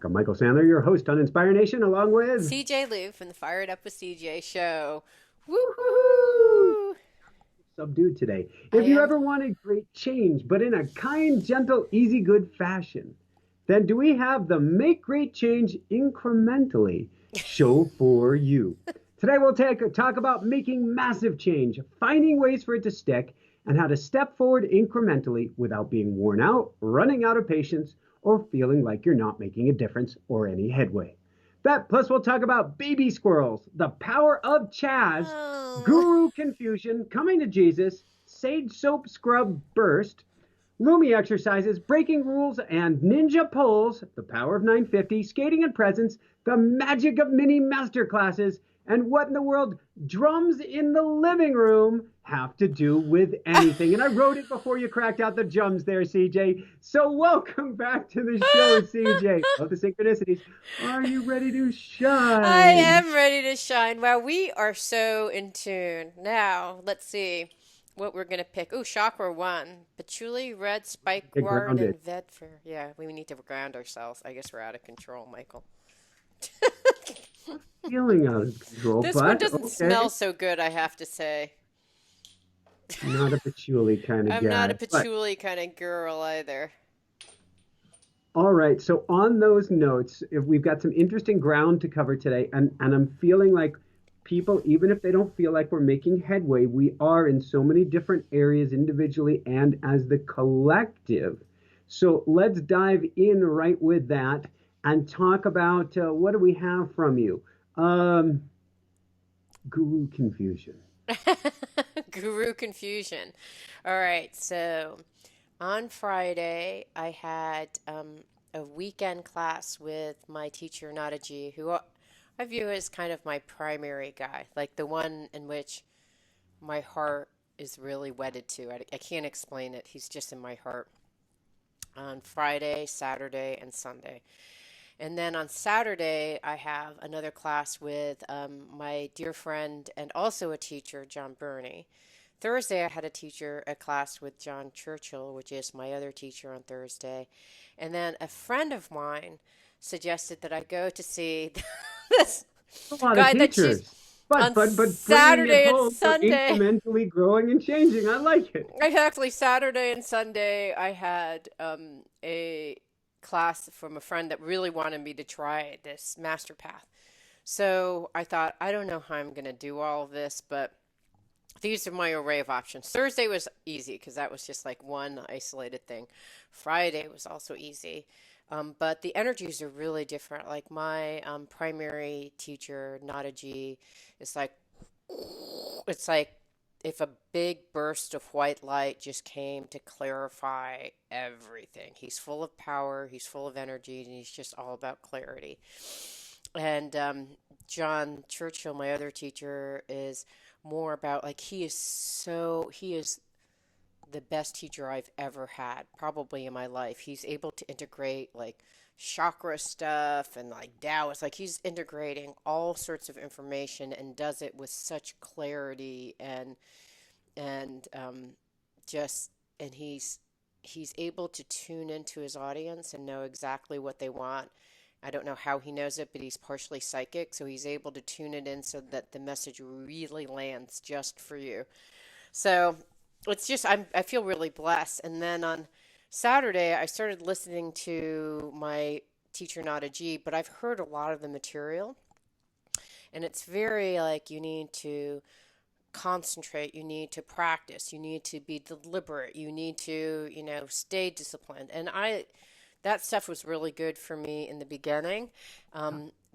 back. I'm Michael Sandler, your host on Inspire Nation, along with CJ Lou from the Fire It Up with CJ show. woohoo, Woo-hoo-hoo! subdued today. I If you am. ever wanted great change, but in a kind, gentle, easy, good fashion, then do we have the Make Great Change Incrementally show for you. Today we'll talk about making massive change, finding ways for it to stick, and how to step forward incrementally without being worn out, running out of patience, or feeling like you're not making a difference or any headway. That plus we'll talk about baby squirrels, the power of CHAZ, Oh. guru confusion, coming to Jesus, sage soap scrub burst, Lumi exercises, breaking rules, and ninja pulls, the power of 950, skating and presence, the magic of mini masterclasses, and what in the world drums in the living room have to do with anything. And I wrote it before you cracked out the drums there, CJ. So welcome back to the show, CJ. Love the synchronicities. Are you ready to I shine? am ready to shine. Wow, we are so in tune. Now, let's see what we're going to pick. Ooh, chakra one. Patchouli, red, Get spikewort, grounded. and vetiver. Yeah, we need to ground ourselves. I guess we're out of control, Michael. Feeling out of control, This one but doesn't okay. smell so good, I have to say. Not a patchouli kind of I'm not a guy. But patchouli kind of girl either. all right. So on those notes, if we've got some interesting ground to cover today, and I'm feeling like people, even if they don't feel like we're making headway, we are in so many different areas individually and as the collective. So let's dive in right with that and talk about what do we have from you? Um, Guru confusion. Guru confusion. All right, so on Friday, I had a weekend class with my teacher, Nadaji, who I view as kind of my primary guy, like the one in which my heart is really wedded to. I can't explain it. He's just in my heart on Friday, Saturday, and Sunday. And then on Saturday, I have another class with my dear friend and also a teacher, John Burney. Thursday, I had a class with John Churchill, which is my other teacher on Thursday. And then a friend of mine suggested that I go to see this A lot of guy that she's teachers, but on bringing it Saturday and home for Sunday. incrementally growing and changing. I like it. Exactly, Saturday and Sunday, I had a class from a friend that really wanted me to try this master path. So I thought, I don't know how I'm going to do all of this, but these are my array of options. Thursday was easy because that was just like one isolated thing. Friday was also easy. But the energies are really different. Like my primary teacher, Nada G, is like, it's like if a big burst of white light just came to clarify everything. He's full of power, he's full of energy, and he's just all about clarity. And John Churchill, my other teacher, is more about like he is the best teacher I've ever had, probably in my life. He's able to integrate like chakra stuff and like Taoist. Like he's integrating all sorts of information and does it with such clarity and just and he's able to tune into his audience and know exactly what they want. I don't know how he knows it, but he's partially psychic, so he's able to tune it in so that the message really lands just for you. So it's just I feel really blessed. And then on Saturday, I started listening to my teacher Nada G, but I've heard a lot of the material, and it's very like you need to concentrate, you need to practice, you need to be deliberate, you need to, stay disciplined. And that stuff was really good for me in the beginning.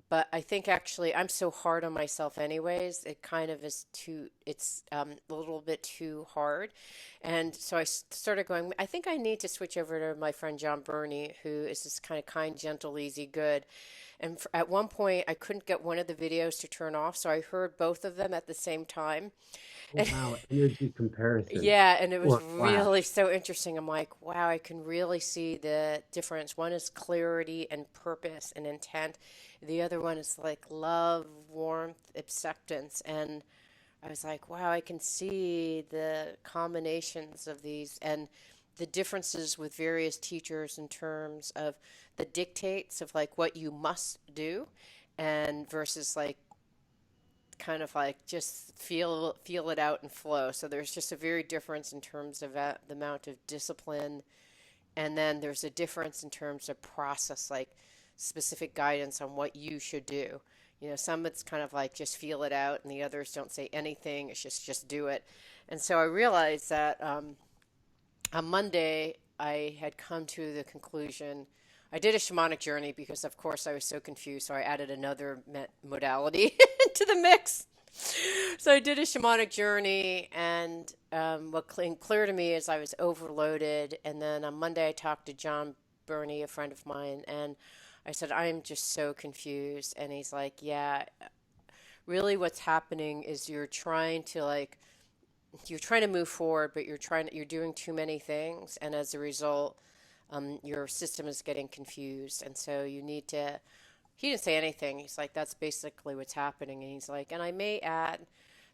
But I think actually I'm so hard on myself anyways. It kind of is it's a little bit too hard. And so started going, I think I need to switch over to my friend John Burney, who is this kind of kind, gentle, easy, good. And at one point, I couldn't get one of the videos to turn off, so I heard both of them at the same time. Oh, wow. Energy comparison Yeah, and it was or class. really so interesting. I'm like, wow, I can really see the difference. One is clarity and purpose and intent. The other one is like love, warmth, acceptance. And I was like, wow, I can see the combinations of these. And the differences with various teachers in terms of the dictates of like what you must do and versus like kind of like just feel it out and flow. So there's just a very difference in terms of the amount of discipline, and then there's a difference in terms of process, like specific guidance on what you should do. You know, some it's kind of like just feel it out, and the others don't say anything. It's just do it. And so I realized that on Monday I had come to the conclusion. I did a shamanic journey because, of course, I was so confused. So I added another modality to the mix. So I did a shamanic journey, and what came clear to me is I was overloaded. And then on Monday, I talked to John Burney, a friend of mine, and I said, I am just so confused. And he's like, yeah, really what's happening is you're trying to move forward, but you're doing too many things. And as a result, your system is getting confused. And so you need to, he didn't say anything. He's like, that's basically what's happening. And he's like, and I may add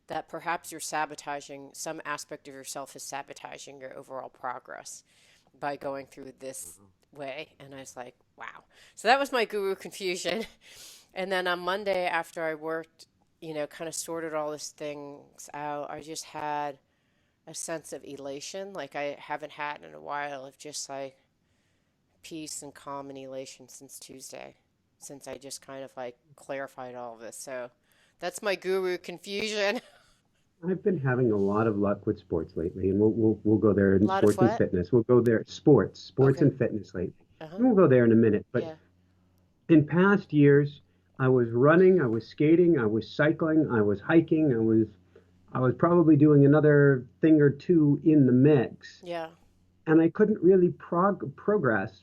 that perhaps you're sabotaging some aspect of yourself is sabotaging your overall progress by going through this way. And I was like, wow. So that was my guru confusion. And then on Monday, after I worked, kind of sorted all these things out, I just had a sense of elation like I haven't had in a while, of just like peace and calm and elation since Tuesday, since I just kind of like clarified all of this. So that's my guru confusion. I've been having a lot of luck with sports lately, and we'll go there A in lot of sports and what? fitness. We'll go there sports Okay. and fitness lately. Uh-huh. And we'll go there in a minute. But Yeah. in past years, I was running, I was skating, I was cycling, I was hiking, I was probably doing another thing or two in the mix, Yeah. and I couldn't really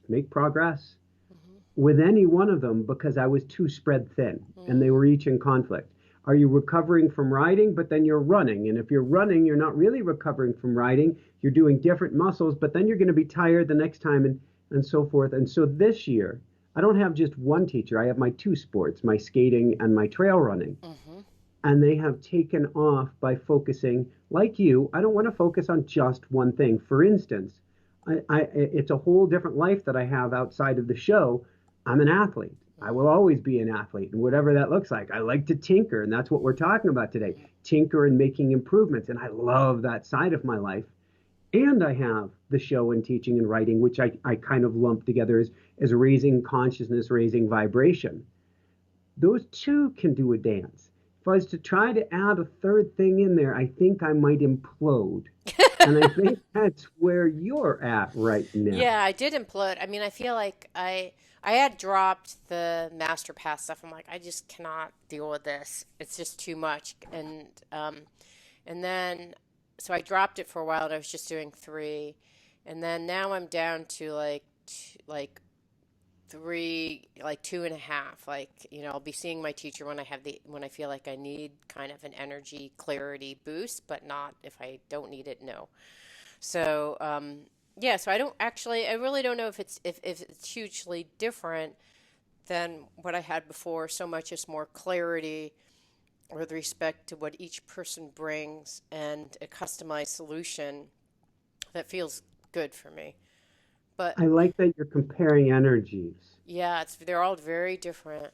make progress Hmm. with any one of them because I was too spread thin and they Mm. were each in conflict. Are you recovering from riding, but then you're running? And if you're running, you're not really recovering from riding. You're doing different muscles, but then you're going to be tired the next time and so forth. And so this year, I don't have just one teacher. I have my two sports, my skating and my trail running. Hmm. And they have taken off by focusing, like you, I don't want to focus on just one thing. For instance, it's a whole different life that I have outside of the show. I'm an athlete. I will Hmm. always be an athlete, and whatever that looks like. I like to tinker, and that's what we're talking about today. Hmm. Tinker and making improvements, and I love that side of my life. And I have the show and teaching and writing, which I kind of lump together as raising consciousness, raising vibration. Those two can do a dance. If I was to try to add a third thing in there, I think I might implode. And I think that's where you're at right now. Yeah, I did implode. I mean, I feel like I had dropped the master pass stuff. I'm like, I just cannot deal with this. It's just too much. And then so I dropped it for a while, and I was just doing three, and then now I'm down to like three, like two and a half. Like, I'll be seeing my teacher when I feel like I need kind of an energy clarity boost, but not if I don't need it. No. So, yeah, so I really don't know if it's hugely different than what I had before. So much is more clarity with respect to what each person brings and a customized solution that feels good for me. But I like that you're comparing energies. yeah, they're all very different.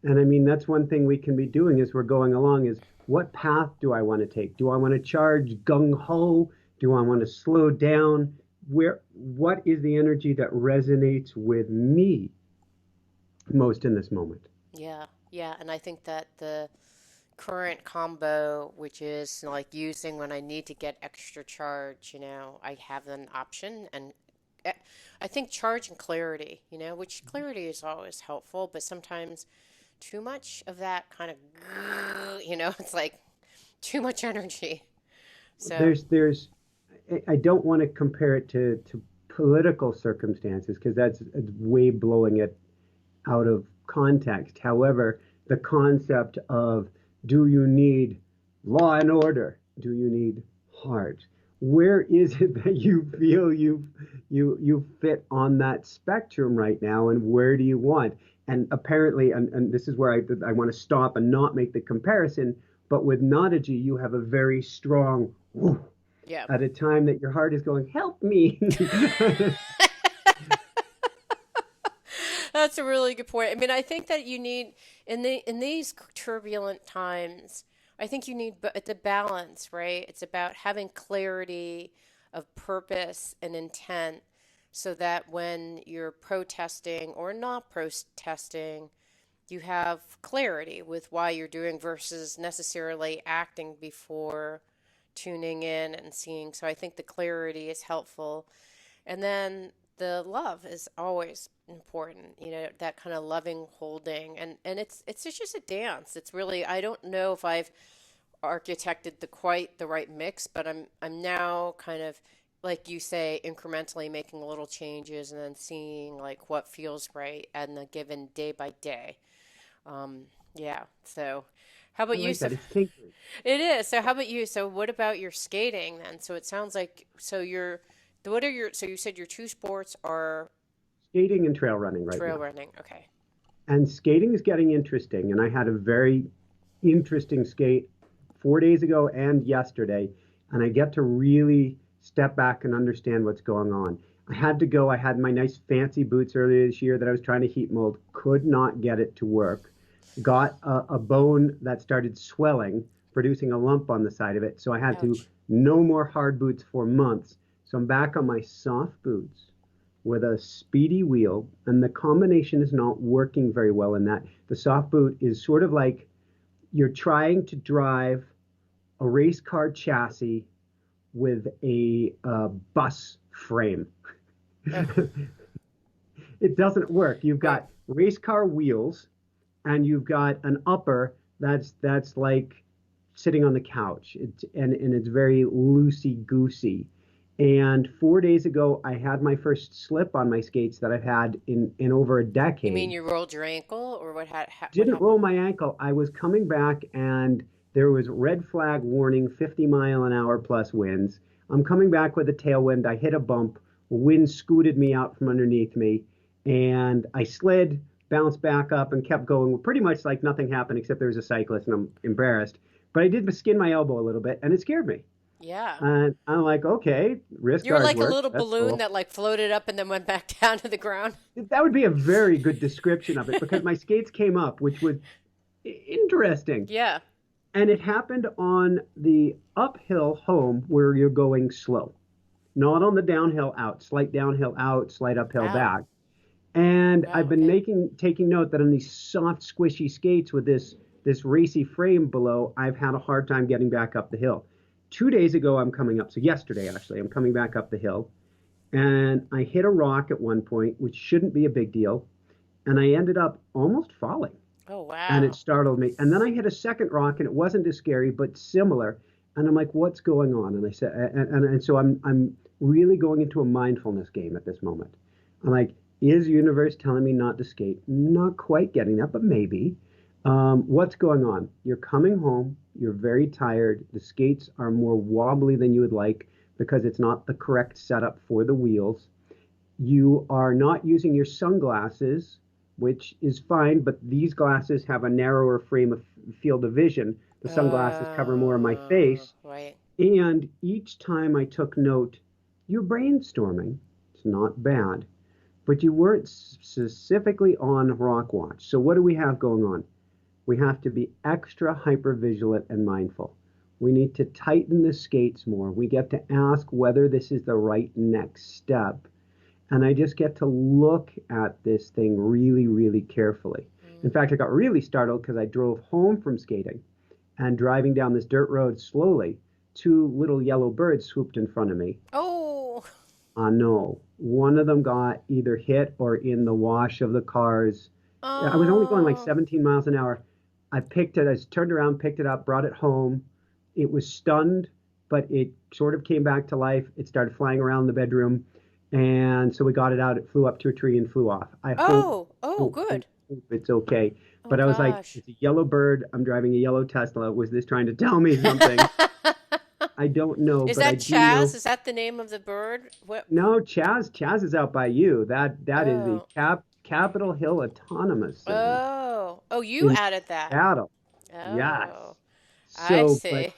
And I mean, that's one thing we can be doing as we're going along is what path do I want to take? Do I want to charge gung ho? Do I want to slow down? What is the energy that resonates with me most in this moment? Yeah, yeah, and I think that the current combo, which is like using when I need to get extra charge, I have an option, and eh, I think charge and clarity, which clarity is always helpful, but sometimes too much of that kind of, it's like too much energy. So, There's I don't want to compare it to political circumstances because it's way blowing it out of context. However, the concept of do you need law and order? Do you need heart? Where is it that you feel you fit on that spectrum right now, and where do you want? And apparently, and this is where I want to stop and not make the comparison, but with Nadaji, you have a very strong. Yeah. at a time that your heart is going, help me. That's a really good point. I mean, I think that you need in these turbulent times, I think you need the balance, right? It's about having clarity of purpose and intent so that when you're protesting or not protesting, you have clarity with why you're doing versus necessarily acting before tuning in and seeing. So I think the clarity is helpful. And then the love is always important, that kind of loving holding. And it's just a dance. It's really, I don't know if I've architected quite the right mix, but I'm now kind of like you say, incrementally making little changes and then seeing like what feels right and the given day by day. Um, yeah. So how I about you? like So that. It's tinkering. it is. So how about you? So what about your skating then? So it sounds like what are your so you said your two sports are Skating and trail running right trail now. running. Okay. And skating is getting interesting. And I had a very interesting skate 4 days ago and yesterday. And I get to really step back and understand what's going on. I had to go. I had my nice fancy boots earlier this year that I was trying to heat mold, could not get it to work. Got a bone that started swelling, producing a lump on the side of it. So I had to Ouch. no more hard boots for months. So I'm back on my soft boots with a speedy wheel, and the combination is not working very well in that. The soft boot is sort of like you're trying to drive a race car chassis with a bus frame. Oh, It doesn't work. You've right. got race car wheels, and you've got an upper that's like sitting on the couch. And it's very loosey goosey. And 4 days ago, I had my first slip on my skates that I've had in over a You mean decade. you rolled your ankle or what Didn't happened? roll my ankle. I was coming back and there was red flag warning, 50-mile-an-hour plus winds. I'm coming back with a tailwind. I hit a bump. Wind scooted me out from underneath me, and I slid, bounced back up, and kept going. Pretty much like nothing happened except there was a cyclist, and I'm embarrassed. But I did skin my elbow a little bit, and it scared me. Yeah. And I'm like, okay, wrist You're guards like a work. little That's balloon cool. that like floated up and then went back down to the ground. That would be a very good description of it because my skates came up, which was interesting. Yeah. And it happened on the uphill home where you're going slow, not on the downhill out, slight downhill out, slight uphill Wow. back. And I've Wow. been Okay. taking note that on these soft, squishy skates with this racy frame below, I've had a hard time getting back up the hill. 2 days ago, I'm coming up. So yesterday, actually, I'm coming back up the hill, and I hit a rock at one point, which shouldn't be a big deal, and I ended up almost falling, Oh, and it wow. startled me. And then I hit a second rock, and it wasn't as scary, but similar. And I'm like, "What's going on?" And I said, and so I'm really going into a mindfulness game at this moment. I'm like, is the universe telling me not to skate? Not quite getting that, but maybe. What's going on? You're coming home. You're very tired. The skates are more wobbly than you would like because it's not the correct setup for the wheels. You are not using your sunglasses, which is fine, but these glasses have a narrower frame of field of vision. The sunglasses cover more of my face. Right. And each time I took note, you're brainstorming. It's not bad, but you weren't specifically on rock watch. So what do we have going on? We have to be extra hyper vigilant and mindful. We need to tighten the skates more. We get to ask whether this is the right next step. And I just get to look at this thing really, really carefully. In Mm. fact, I got really startled because I drove home from skating and driving down this dirt road slowly, two little yellow birds swooped in front of me. Oh. No, one of them got either hit or in the wash of the cars. I was only going like Oh. 17 miles an hour. I picked it, I turned around, picked it up, brought it home. It was stunned, but it sort of came back to life. It started flying around the bedroom. And so we got it out. It flew up to a tree and flew off. I Oh. Oh, hope, good. hope it's okay. Oh But I was like, gosh. it's a yellow bird. I'm driving a yellow Tesla. Was this trying to tell me something? I don't know, Is but I that do Chaz? know. Is that the name of the bird? What? No, Chaz is out by you. That is the Oh. Capitol Hill Autonomous Zone Oh. Oh, you in added that. Seattle. Yes. Oh. I So, see.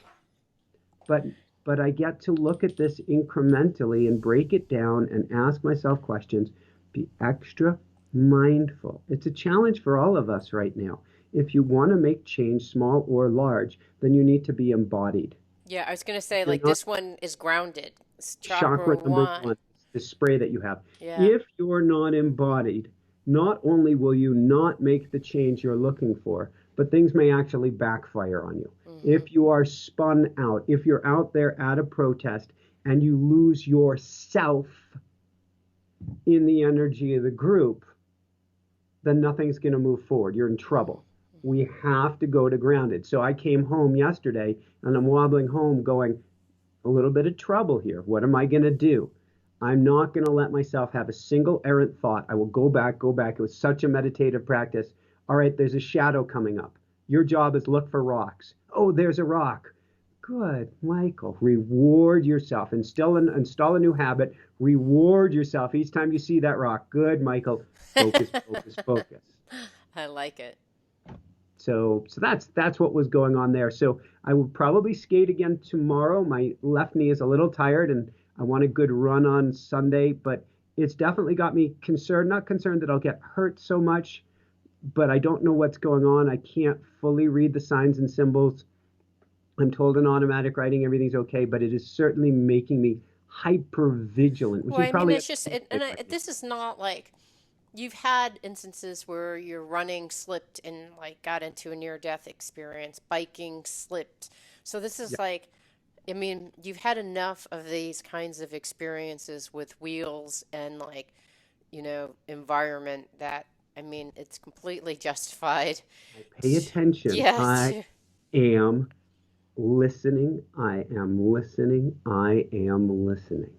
but but I get to look at this incrementally and break it down and ask myself questions, be extra mindful. It's a challenge for all of us right now. If you want to make change, small or large, then you need to be embodied. Yeah, I was gonna If say you're like not, this one is grounded. It's chakra chakra number one. one, the spray that you have. Yeah. If you're not embodied, not only will you not make the change you're looking for, but things may actually backfire on you. Hmm. If you are spun out, if you're out there at a protest and you lose yourself in the energy of the group, then nothing's going to move forward. You're in trouble. We have to go to grounded. So I came home yesterday and I'm wobbling home going, a little bit of trouble here. What am I going to do? I'm not going to let myself have a single errant thought. I will go back, go back. It was such a meditative practice. All right, there's a shadow coming up. Your job is look for rocks. Oh, there's a rock. Good, Michael. Reward yourself. Install a new habit. Reward yourself each time you see that rock. Good, Michael. Focus, focus, focus. I like it. So that's what was going on there. So I will probably skate again tomorrow. My left knee is a little tired, and I want a good run on Sunday. But it's definitely got me concerned. Not concerned that I'll get hurt so much, but I don't know what's going on. I can't fully read the signs and symbols. I'm told in automatic writing everything's okay, but it is certainly making me hyper vigilant, which Well, is I mean, probably a it's just, mistake right now. this is not like you've had instances where you're running, slipped, and like got into a near death experience, biking, slipped. So this is Yeah. like, I mean, you've had enough of these kinds of experiences with wheels and like, environment that, I mean, it's completely justified. I pay attention. Yeah. I am listening. I am listening. I am listening.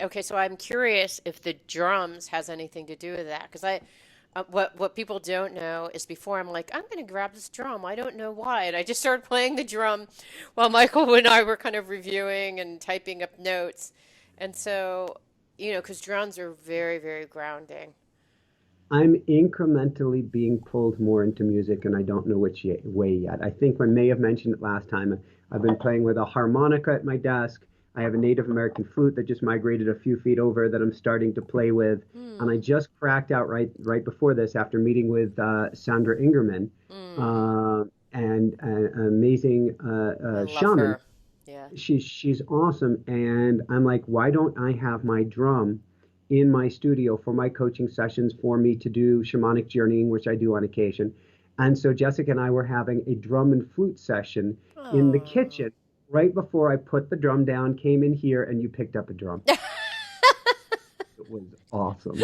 Okay, so I'm curious if the drums has anything to do with that because what people don't know is before I'm like I'm gonna grab this drum. I don't know why, and I just started playing the drum while Michael and I were kind of reviewing and typing up notes, and so because drums are very very grounding. I'm incrementally being pulled more into music, and I don't know which way yet. I think I may have mentioned it last time. I've been playing with a harmonica at my desk. I have a Native American flute that just migrated a few feet over that I'm starting to play with, and I Hmm. just cracked out right before this after meeting with Sandra Ingerman, Hmm. uh, and an amazing I love shaman. her. Yeah. She's awesome, and I'm like, why don't I have my drum in my studio for my coaching sessions for me to do shamanic journeying, which I do on occasion. And so Jessica and I were having a drum and flute session in the Oh. kitchen right before I put the drum down, came in here, and you picked up a drum. It was awesome.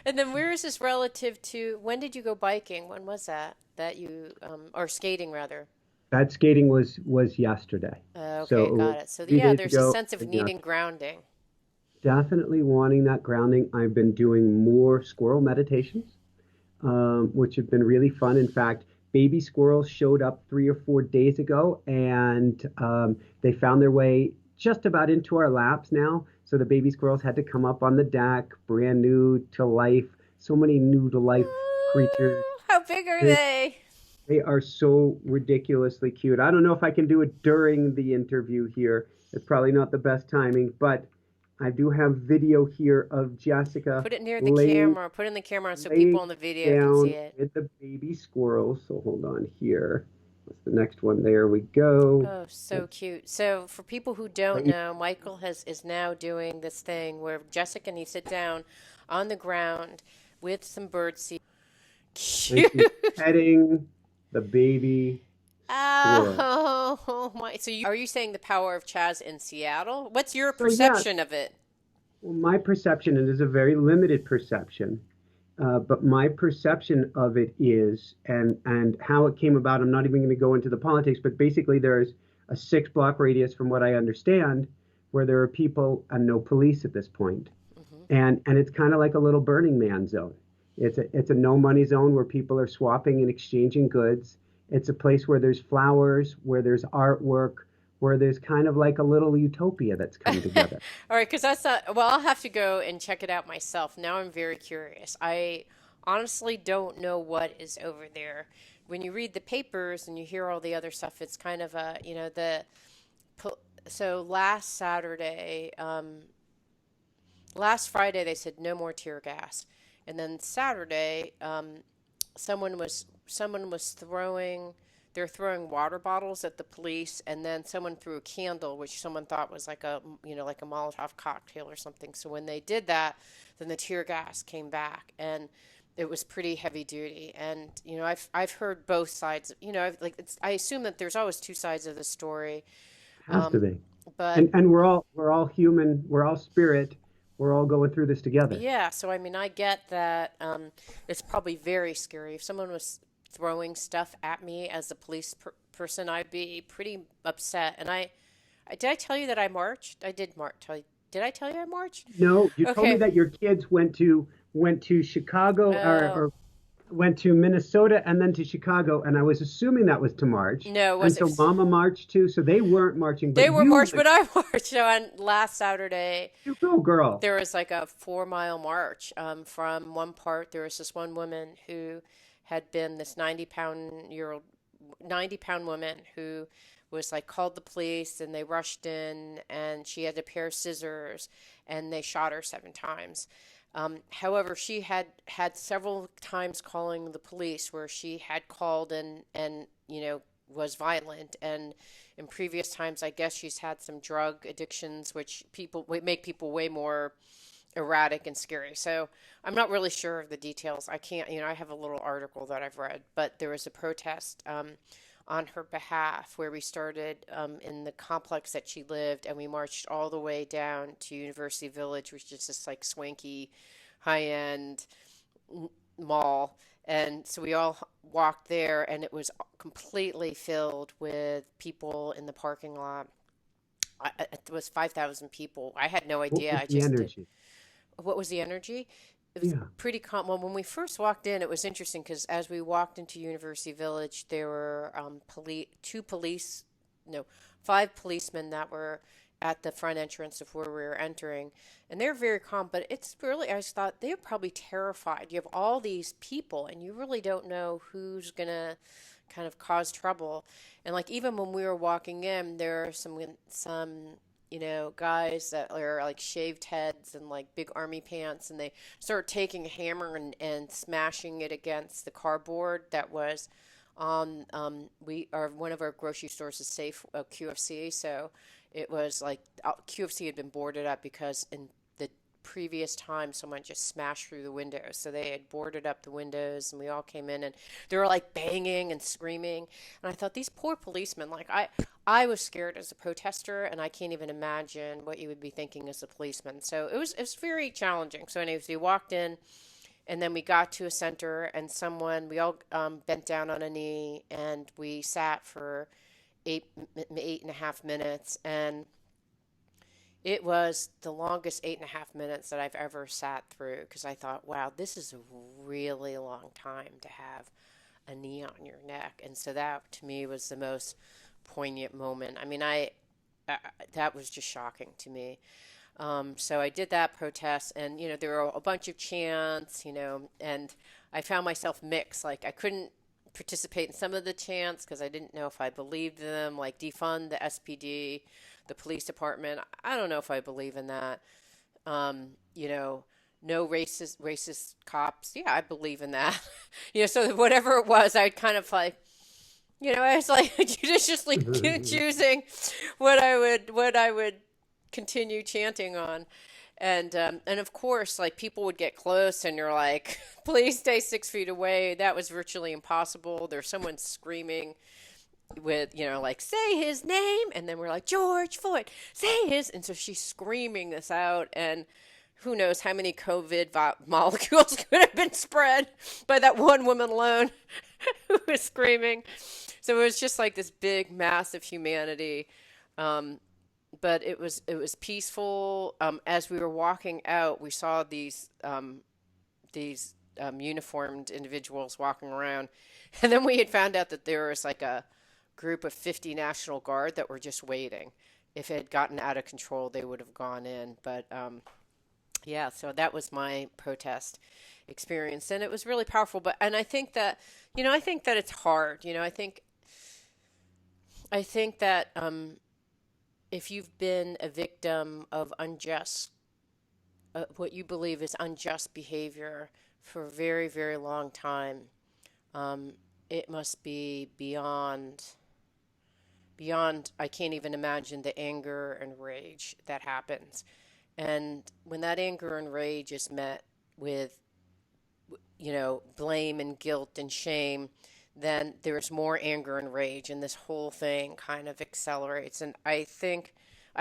And then where is this relative to when did you go biking? When was that? That you or skating rather? That skating was yesterday. So Okay, it got was it. So 3 days there's a ago sense of and needing yesterday. grounding. Definitely wanting that grounding. I've been doing more squirrel meditations, which have been really fun. In fact, baby squirrels showed up 3 or 4 days ago, and they found their way just about into our laps now. So the baby squirrels had to come up on the deck, brand new to life. So many new to life creatures. Ooh, how big are They, they? they are so ridiculously cute. I don't know if I can do it during the interview here. It's probably not the best timing, but I do have video here of Jessica Put it near the laying camera. Put it in the camera so laying people in the video can see down it. with the baby squirrels. So hold on here. What's the next one? There we go. Oh, so cute. So for people who don't Play know, Michael has is now doing this thing where Jessica and he sit down on the ground with some birdseed. and she's Cute. petting the baby squirrel. Oh my! So are you saying the power of CHAZ in Seattle? What's your So yeah, perception of it? well, my perception, and it is a very limited perception, but my perception of it is, and how it came about. I'm not even going to go into the politics, but basically, there's a 6 block radius, from what I understand, where there are people and no police at this point, Hmm. and it's kind of like a little Burning Man zone. It's a no money zone where people are swapping and exchanging goods. It's a place where there's flowers, where there's artwork, where there's kind of like a little utopia that's come together. All right, because that's not, well, I'll have to go and check it out myself. Now I'm very curious. I honestly don't know what is over there. when you read the papers and you hear all the other stuff, it's kind of a, the so last Friday they said no more tear gas, and then Saturday, someone was throwing. They're throwing water bottles at the police, and then someone threw a candle, which someone thought was like like a Molotov cocktail or something. So when they did that, then the tear gas came back, and it was pretty heavy duty. And I've heard both sides. I assume that there's always two sides of the story. Has to Um, be. but And we're all human, we're all spirit, we're all going through this together. yeah, so I mean, I get that it's probably very scary. If someone was throwing stuff at me as a person, I'd be pretty upset. And did I tell you that I marched? I did march. Did I tell you I marched? No, you told me Okay. that your kids went to Chicago, Oh, or went to Minnesota and then to Chicago, and I was assuming that was to march. no, it And was so Mama marched too, so they weren't marching, they but were you marched, went. but I marched. So on last Saturday, You go, girl. there was like a 4 mile march from one part. There was this one woman who had been this 90-pound woman who was like called the police and they rushed in and she had a pair of scissors and they shot her 7 times. However, she had several times calling the police where she had called and was violent. And in previous times, I guess she's had some drug addictions, which people make people way more erratic and scary. So I'm not really sure of the details. I can't, I have a little article that I've read, but there was a protest on her behalf where we started in the complex that she lived and we marched all the way down to University Village, which is this like swanky, high-end mall. And so we all walked there and it was completely filled with people in the parking lot. It was 5,000 people. I had no What idea. was I the just did. energy? What was the energy? It was Yeah. pretty calm. Well, when we first walked in, it was interesting because as we walked into University Village, there were two police, no, five policemen that were at the front entrance of where we were entering, and they're very calm. But it's really, I just thought they're probably terrified. You have all these people, and you really don't know who's gonna kind of cause trouble. And like even when we were walking in, there are some guys that are like shaved heads and like big army pants, and they start taking a hammer and smashing it against the cardboard that was on one of our grocery stores is safe QFC. So it was like QFC had been boarded up because in the previous time someone just smashed through the windows. So they had boarded up the windows and we all came in and they were like banging and screaming. And I thought these poor policemen, like I was scared as a protester and I can't even imagine what you would be thinking as a policeman. So it was very challenging. So anyways, we walked in and then we got to a center and we all bent down on a knee and we sat for 8.5 minutes, and it was the longest 8.5 minutes that I've ever sat through because I thought, wow, this is a really long time to have a knee on your neck. And so that to me was the most poignant moment. I mean, that was just shocking to me. So I did that protest, and there were a bunch of chants, and I found myself mixed. Like I couldn't participate in some of the chants because I didn't know if I believed them, like defund the SPD, the police department. I don't know if I believe in that. No racist cops. Yeah, I believe in that. So whatever it was, I'd kind of like, I was like judiciously choosing what I would continue chanting on. And of course, like people would get close, and you're like, "Please stay 6 feet away." That was virtually impossible. There's someone screaming with, like, "Say his name," and then we're like, "George Floyd, say his," and so she's screaming this out, and who knows how many molecules could have been spread by that one woman alone who was screaming. So it was just like this big mass of humanity. Um, but it was peaceful. As we were walking out, we saw these uniformed individuals walking around, and then we had found out that there was like a group of 50 National Guard that were just waiting. If it had gotten out of control, they would have gone in. But Yeah, so that was my protest experience, and it was really powerful. But and I think that, I think that it's hard. I think that if you've been a victim of what you believe is unjust behavior for a very, very long time, um, it must be beyond. I can't even imagine the anger and rage that happens. And when that anger and rage is met with, blame and guilt and shame, then there's more anger and rage, and this whole thing kind of accelerates. And I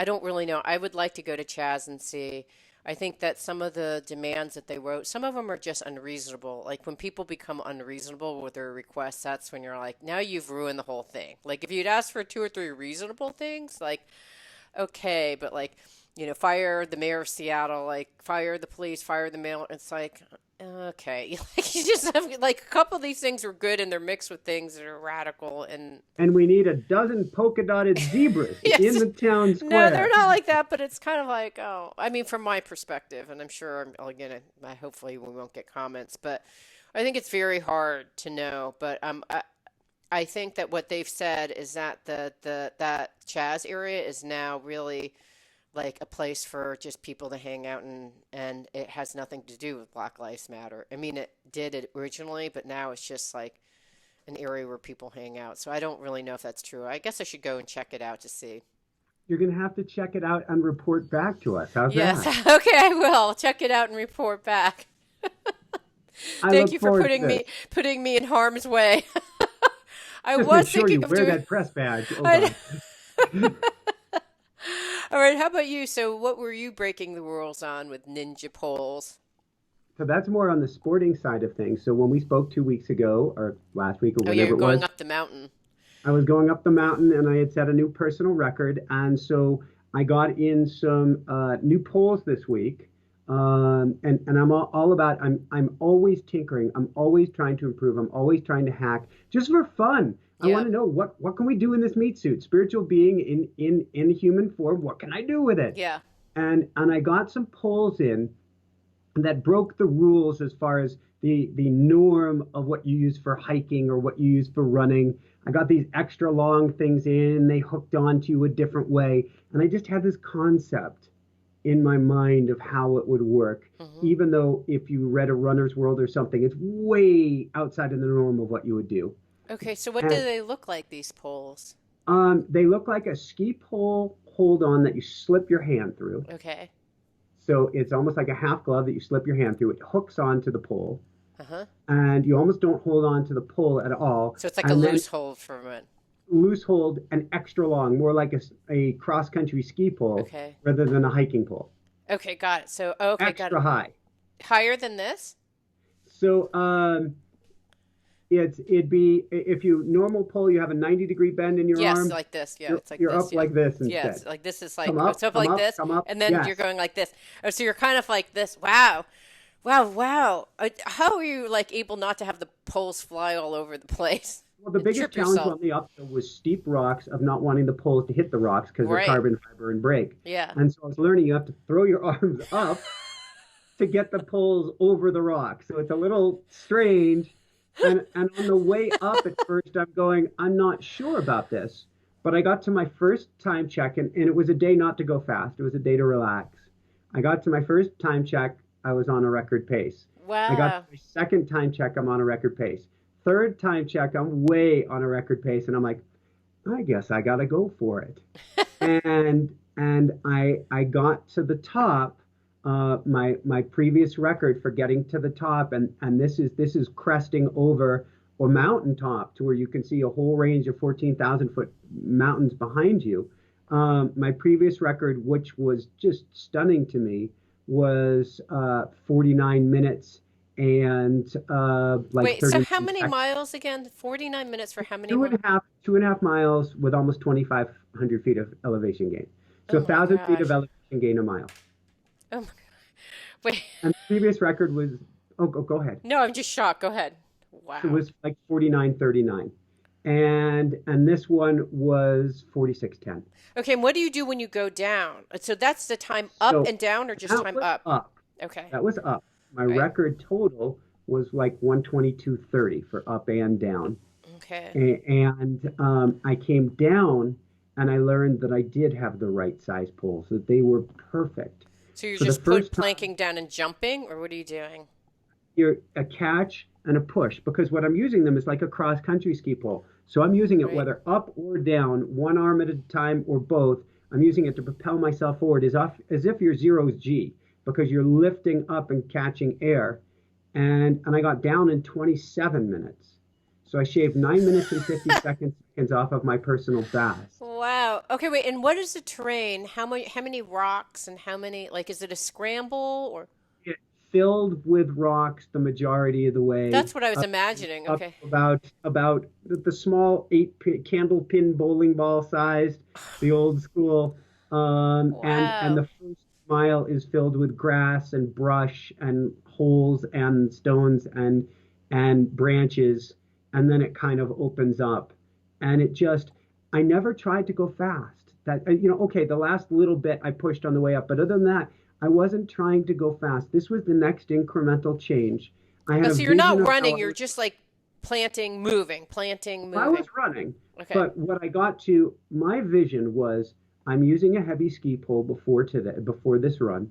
don't really know. I would like to go to CHAZ and see. I think that some of the demands that they wrote, some of them are just unreasonable. Like when people become unreasonable with their requests, that's when you're like, now you've ruined the whole thing. Like if you'd asked for two or three reasonable things, like, okay, but like, fire the mayor of Seattle, like fire the police, fire the mail. It's like, okay, like you just have like a couple of these things are good and they're mixed with things that are radical and And we need a dozen polka dotted zebras in yes, the town no, they're square. not like that, but it's kind of like, oh, I mean, from my perspective, and I'm sure again, hopefully we won't get comments, but I think it's very hard to know, but I think that what they've said is that that Chaz area is now really like a place for just people to hang out and it has nothing to do with Black Lives Matter. I mean, it did it originally, but now it's just like an area where people hang out. So I don't really know if that's true. I guess I should go and check it out to see. You're going to have to check it out and report back to us. How's Yes, that? okay, I will check it out and report back. I Thank look you for forward to putting me in harm's way. I Just make was sure you thinking of wear doing. that press badge. Oh, I, God. all right, how about you? So, what were you breaking the rules on with ninja poles? So that's more on the sporting side of things. So when we spoke 2 weeks ago, or last week, or Oh, yeah, whenever you're it going was, up the mountain. I was going up the mountain and I had set a new personal record. And so I got in some new poles this week. And I'm all about, I'm always tinkering. I'm always trying to improve. I'm always trying to hack just for fun. I want Yeah. to know what can we do in this meat suit? Spiritual being in human form. What can I do with it? Yeah. And I got some poles in that broke the rules as far as the norm of what you use for hiking or what you use for running. I got these extra long things in, they hooked onto you a different way. And I just had this concept in my mind of how it would work, Hmm. even though if you read a runner's world or something, it's way outside of the norm of what you would do. Okay, so what do And they look like, these poles? they look like a ski pole hold on that you slip your hand through. Okay. So it's almost like a half glove that you slip your hand through. It hooks onto the pole, Uh-huh. and you almost don't hold on to the pole at all. So it's like a And then loose hold for men. loose hold and extra long, more like a cross country ski pole Okay. rather than a hiking pole. Okay, got it. So, okay, got it. Extra high. Higher than this? So it'd be if you normal pole, you have a 90-degree bend in your Yes, arm. like this. Yeah, You're it's like you're this. up Yeah. like this Yes, instead. like this is Come like up, stuff come like up, this, come up. and then you're Yes. going like this. Oh, so you're kind of like this. Wow, wow, wow. How are you like able not to have the poles fly all over the place Well, the and biggest trip challenge yourself? on the uphill was steep rocks of not wanting the poles to hit the rocks because they're Right. carbon fiber and break. Yeah. And so I was learning you have to throw your arms up to get the poles over the rock. So it's a little strange. And on the way up at first, I'm going, I'm not sure about this. But I got to my first time check, and it was a day not to go fast. It was a day to relax. I got to my first time check, I was on a record pace. I got to Wow. my second time check, I'm on a record pace. Third time check, I'm way on a record pace, and I'm like, I guess I gotta go for it. And I got to the top, my previous record for getting to the top, and this is cresting over a mountaintop to where you can see a whole range of 14,000 foot mountains behind you. My previous record, which was just stunning to me, was 49 minutes and like Wait, so 39 how many seconds. miles again? 49 minutes for how many Two miles? and a half, 2.5 miles with almost 2,500 feet of elevation gain. So Oh a my thousand feet of gosh. elevation gain a mile. Oh my, wait. And the previous record was, oh, go ahead. No, I'm just shocked. Go ahead. It Wow. was like 49:39, and this one was 46:10. Okay, and what do you do when you go down? So that's the time up So and down or just that time was up? up. Okay. That was up. My Right. record total was like 122.30 for up and down. Okay. And I came down and I learned that I did have the right size poles, that they were perfect. So you're For the just first time, planking down and jumping, or what are you doing? you're a catch and a push because what I'm using them is like a cross country ski pole. So I'm using it Right. whether up or down, one arm at a time or both. I'm using it to propel myself forward as if you're zero's G because you're lifting up and catching air. And I got down in 27 minutes. So I shaved 9 minutes and 50 seconds off of my personal best. Wow. Okay, wait. And what is the terrain? How many rocks and how many like is it a scramble or It filled with rocks the majority of the way that's what I was up, imagining. up Okay. about the small candle pin bowling ball sized, the old school. And Wow. the first mile is filled with grass and brush and holes and stones and branches, and then it kind of opens up, and it just I never tried to go fast. Okay, the last little bit I pushed on the way up, but other than that, I wasn't trying to go fast. This was the next incremental change. I had Oh, a so you're vision not of how running, I you're was. just like planting, moving, planting, I was moving. running, Okay. but what I got to, my vision was I'm using a heavy ski pole before this run,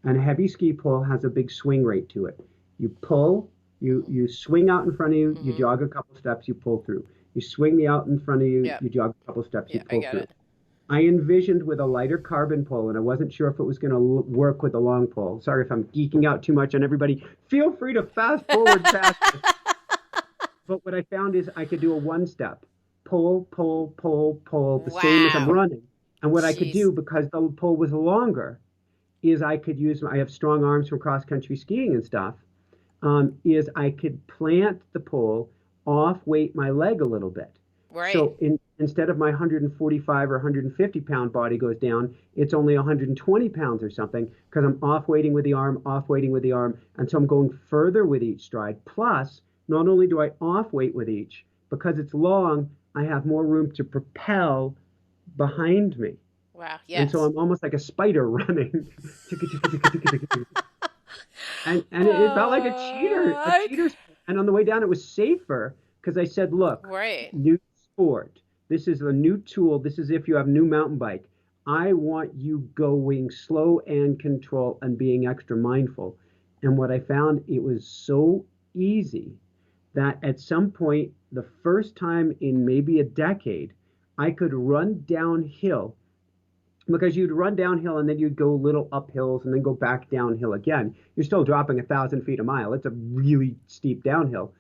and a heavy ski pole has a big swing rate to it. You pull, you swing out in front of you, you Mm-hmm. jog a couple steps, you pull through. You swing the out in front of you, Yep. you jog a couple steps, you Yeah, I pull get through. it. I envisioned with a lighter carbon pole, and I wasn't sure if it was going to work with a long pole. Sorry if I'm geeking out too much on everybody. Feel free to fast forward past this. But what I found is I could do a one step pull, pull, pull, pull, the same as I'm Wow. running. And what I could Jeez. do because the pole was longer is I have strong arms from cross country skiing and stuff. Is I could plant the pole off weight my leg a little bit. Right. So instead of my 145 or 150 pound body goes down, it's only 120 pounds or something because I'm off weighting with the arm, off weighting with the arm. And so I'm going further with each stride. Plus, not only do I off weight with each, because it's long, I have more room to propel behind me. Wow. And so Yes. I'm almost like a spider running. And it felt like a I cheater. And on the way down, it was safer because I said, look, right. new sport. This is a new tool. This is if you have new mountain bike. I want you going slow and control and being extra mindful. And what I found, it was so easy that at some point, the first time in maybe a decade, I could run downhill because you'd run downhill and then you'd go little uphills and then go back downhill again. You're still dropping 1,000 feet a mile. It's a really steep downhill.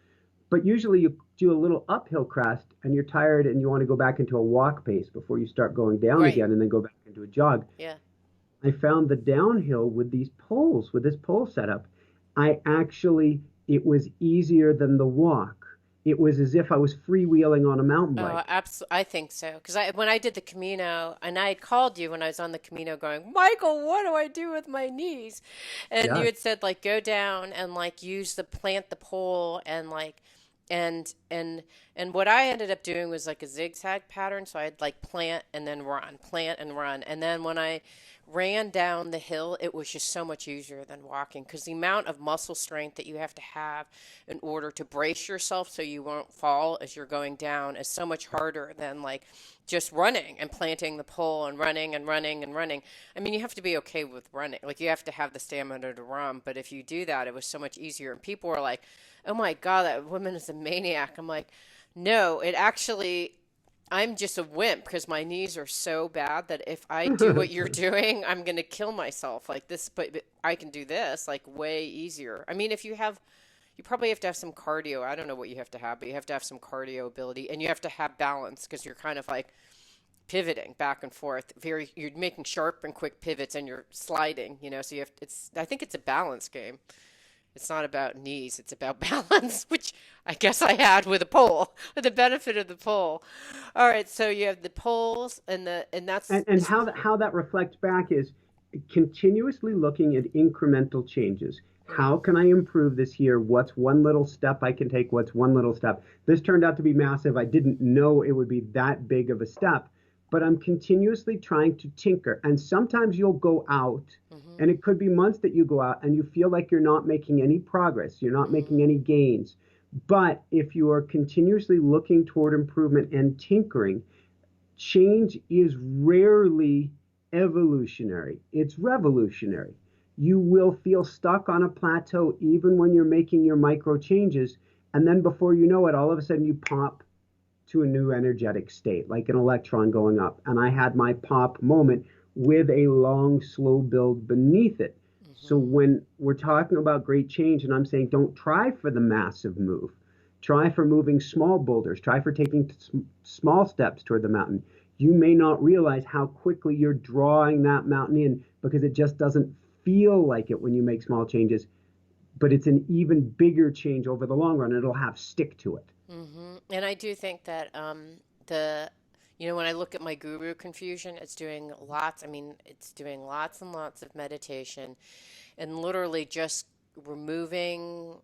But usually you do a little uphill crest and you're tired and you want to go back into a walk pace before you start going down Right. again and then go back into a jog. Yeah. I found the downhill with these poles, with this pole setup, it was easier than the walk. It was as if I was freewheeling on a mountain Oh, bike. absolutely. I think so. Because when I did the Camino, and I had called you when I was on the Camino going, Michael, what do I do with my knees? And you Yes. had said, like, go down and, like, plant the pole and, like, and and what I ended up doing was like a zigzag pattern. So I'd like plant and then run, plant and run. And then when I ran down the hill, it was just so much easier than walking because the amount of muscle strength that you have to have in order to brace yourself so you won't fall as you're going down is so much harder than like just running and planting the pole and running and running and running. I mean, you have to be okay with running. Like you have to have the stamina to run, but if you do that, it was so much easier. And people were like, "Oh my God, that woman is a maniac." I'm like, "No, it actually I'm just a wimp because my knees are so bad that if I do what you're doing, I'm going to kill myself like this, but I can do this like way easier." I mean, if you probably have to have some cardio. I don't know what you have to have, but you have to have some cardio ability and you have to have balance because you're kind of like pivoting back and forth. You're making sharp and quick pivots and you're sliding, so I think it's a balance game. It's not about knees, it's about balance, which I guess I had with a pole, with the benefit of the pole. All right, so you have the poles and that's And how that reflects back is continuously looking at incremental changes. mm, How can I improve this here? What's one little step I can take? What's one little step? This turned out to be massive. I didn't know it would be that big of a step, but I'm continuously trying to tinker. And sometimes you'll go out, Mm-hmm. and it could be months that you go out and you feel like you're not making any progress, you're not making Mm-hmm. any gains. But if you are continuously looking toward improvement and tinkering, change is rarely evolutionary, it's revolutionary. You will feel stuck on a plateau even when you're making your micro changes. And then before you know it, all of a sudden you pop to a new energetic state, like an electron going up. And I had my pop moment with a long, slow build beneath it. So Mm-hmm. when we're talking about great change, and I'm saying don't try for the massive move, try for moving small boulders, try for taking small steps toward the mountain. You may not realize how quickly you're drawing that mountain in because it just doesn't feel like it when you make small changes, but it's an even bigger change over the long run. It'll have stick to it. Mm-hmm. And I do think that the when I look at my guru confusion, it's doing lots, I mean, it's doing lots and lots of meditation and literally just removing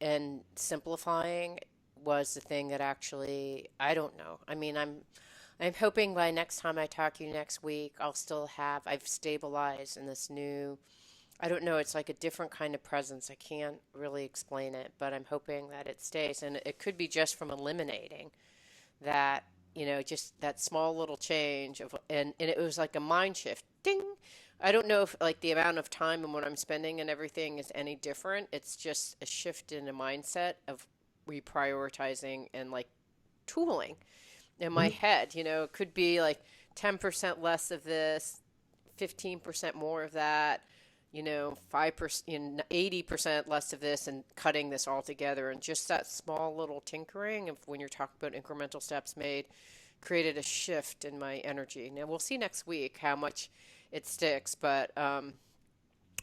and simplifying was the thing that actually, I don't know. I mean, I'm hoping by next time I talk to you next week, I've stabilized in this new, I don't know, it's like a different kind of presence. I can't really explain it, but I'm hoping that it stays. And it could be just from eliminating that, just that small little change and it was like a mind shift. Ding. I don't know if like the amount of time and what I'm spending and everything is any different. It's just a shift in a mindset of reprioritizing and like tooling in my head. It could be like 10% less of this, 15% more of that, 5%, 80% less of this, and cutting this all together. And just that small little tinkering of when you're talking about incremental steps made created a shift in my energy. Now we'll see next week how much it sticks, but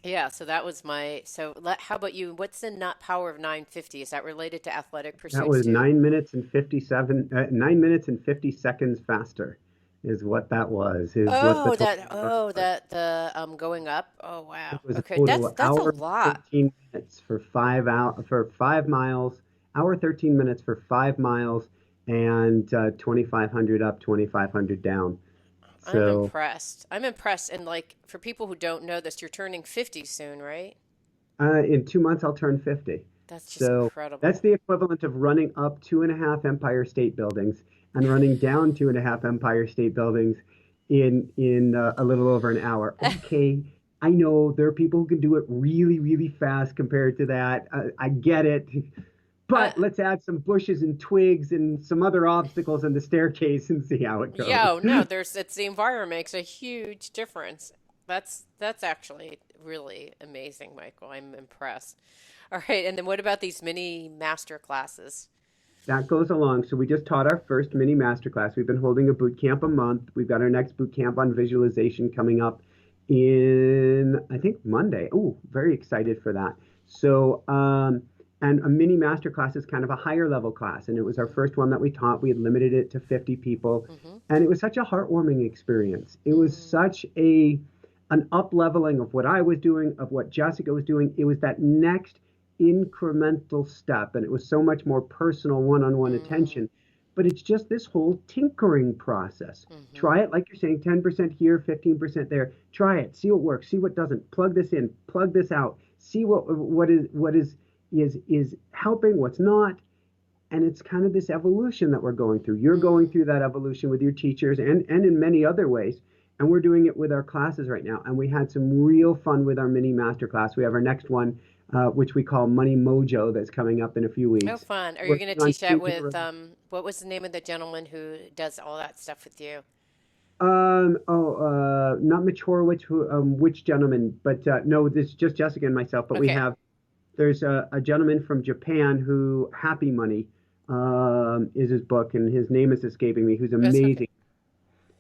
yeah, so that was how about you? What's the nut power of 950? Is that related to athletic That pursuits was too? 9 minutes and 9 minutes and 50 seconds faster is what that was, is what the total run was. That the going up. Oh It wow. was a Okay, total that's a hour lot. 13 minutes for 5 miles, hour 13 minutes for 5 miles, and 2,500 up, 2,500 down. I'm So impressed. I'm impressed. And like for people who don't know this, you're turning 50 soon, right? in 2 months, I'll turn 50. That's just So that's incredible. the equivalent of running up two and a half Empire State Buildings and running down two and a half Empire State Buildings in a little over an hour. Okay, I know there are people who can do it really, really fast compared to that. I get it. Uh, But let's add some bushes and twigs and some other obstacles in the staircase and see how it yeah, goes. oh, no, it's the environment makes a huge difference. That's actually really amazing, Michael. I'm impressed. All right, and then what about these mini master classes? That goes along. So we just taught our first mini masterclass. We've been holding a boot camp a month. We've got our next boot camp on visualization coming up in, I think, Monday. Oh, very excited for that. So, and a mini masterclass is kind of a higher level class. And it was our Mm-hmm. first one that we taught. We had limited it to 50 people. Mm-hmm. And it was such a heartwarming experience. It was Mm. such an up leveling of what I was doing, of what Jessica was doing. It was that next incremental step, and it was so much more personal one-on-one Mm. attention. But it's just this whole tinkering process. Mm-hmm. Try it, like you're saying, 10% here, 15% there. Try it, see what works, see what doesn't. Plug this in, plug this out, see what is helping, what's not. And it's kind of this evolution that we're going through. You're going Mm. through that evolution with your teachers and in many other ways. And we're doing it with our classes right now. And we had some real fun with our mini master class. We have our next one, which we call Money Mojo, that's coming up in a few Oh, weeks. fun. Are you going to Working on teach that changing with what was the name of the gentleman who does all that stuff with you? not mature which gentleman, but no, this is just Jessica and myself. But Okay. there's a gentleman from Japan who Happy Money is his book, and his name is escaping me, who's That's okay. amazing.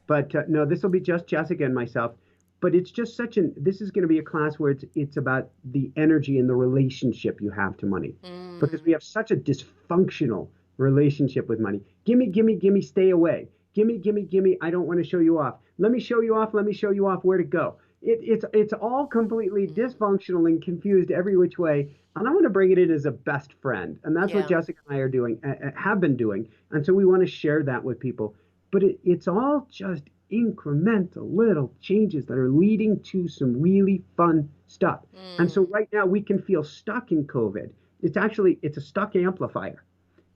But no, this will be just Jessica and myself. But it's just this is going to be a class where it's about the energy and the relationship you have to money, because Mm. we have such a dysfunctional relationship with money. Gimme, gimme, gimme, stay away. Gimme, gimme, gimme. I don't want to show you off. Let me show you off. Let me show you off where to go. It's all completely Mm. dysfunctional and confused every which way. And I want to bring it in as a best friend, and that's what Yeah. Jessica and I are doing, have been doing. And so we want to share that with people. but it's all just incremental little changes that are leading to some really fun stuff. And so Mm. right now we can feel stuck in COVID. It's a stuck amplifier.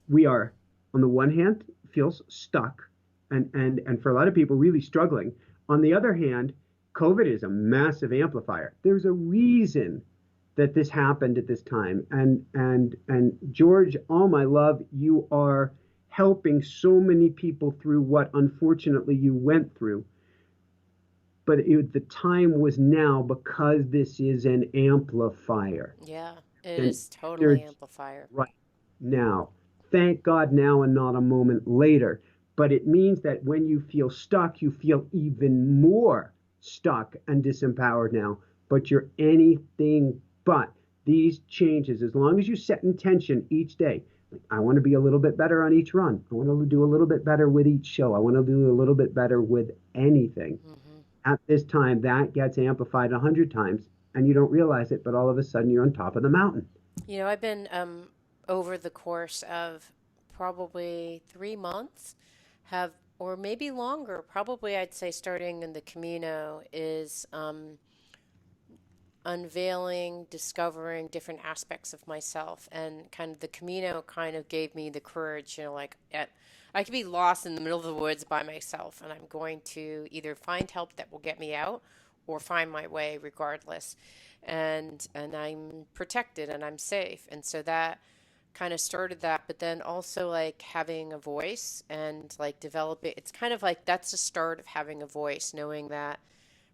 We are, on the one hand, feels stuck and for a lot of people really struggling. On the other hand, COVID is a massive amplifier. There's a reason that this happened at this time. And George, all my love, you are helping so many people through what unfortunately you went through. But the time was now because this is an amplifier. Yeah, it And is totally there's amplifier. right now. Thank God now and not a moment later. But it means that when you feel stuck, you feel even more stuck and disempowered now. But you're anything but these changes. As long as you set intention each day, like, I want to be a little bit better on each run. I want to do a little bit better with each show. I want to do a little bit better with anything. Hmm. At this time, that gets amplified 100 times and you don't realize it, but all of a sudden you're on top of the mountain. I've been over the course of probably 3 months, have or maybe longer. Probably I'd say starting in the Camino is unveiling, discovering different aspects of myself, and kind of the Camino kind of gave me the courage. I could be lost in the middle of the woods by myself, and I'm going to either find help that will get me out or find my way regardless. And I'm protected and I'm safe. And so that kind of started that, but then also like having a voice and like developing, it's kind of like that's the start of having a voice, knowing that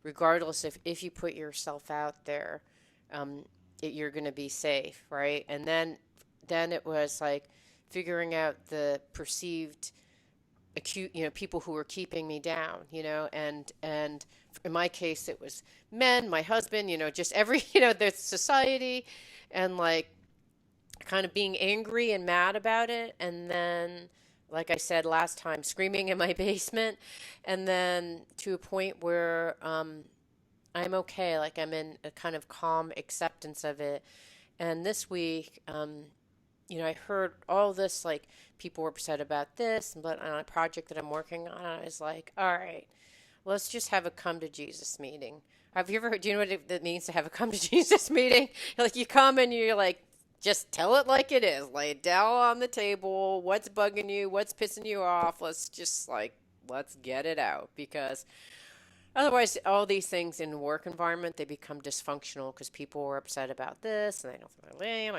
regardless if you put yourself out there, you're going to be safe, right? And then it was like figuring out the perceived acute, people who were keeping me down, and in my case it was men, my husband, just every, there's society, and like kind of being angry and mad about it, and then like I said last time, screaming in my basement, and then to a point where I'm okay, like I'm in a kind of calm acceptance of it. And this week, I heard all this, like people were upset about this, but on a project that I'm working on, I was like, all right, let's just have a come to Jesus meeting. Have you ever heard, do you know what it means to have a come to Jesus meeting? Like you come and you're like, just tell it like it is. Lay it down on the table. What's bugging you? What's pissing you off? Let's get it out, because otherwise, all these things in the work environment, they become dysfunctional because people are upset about this and they don't feel they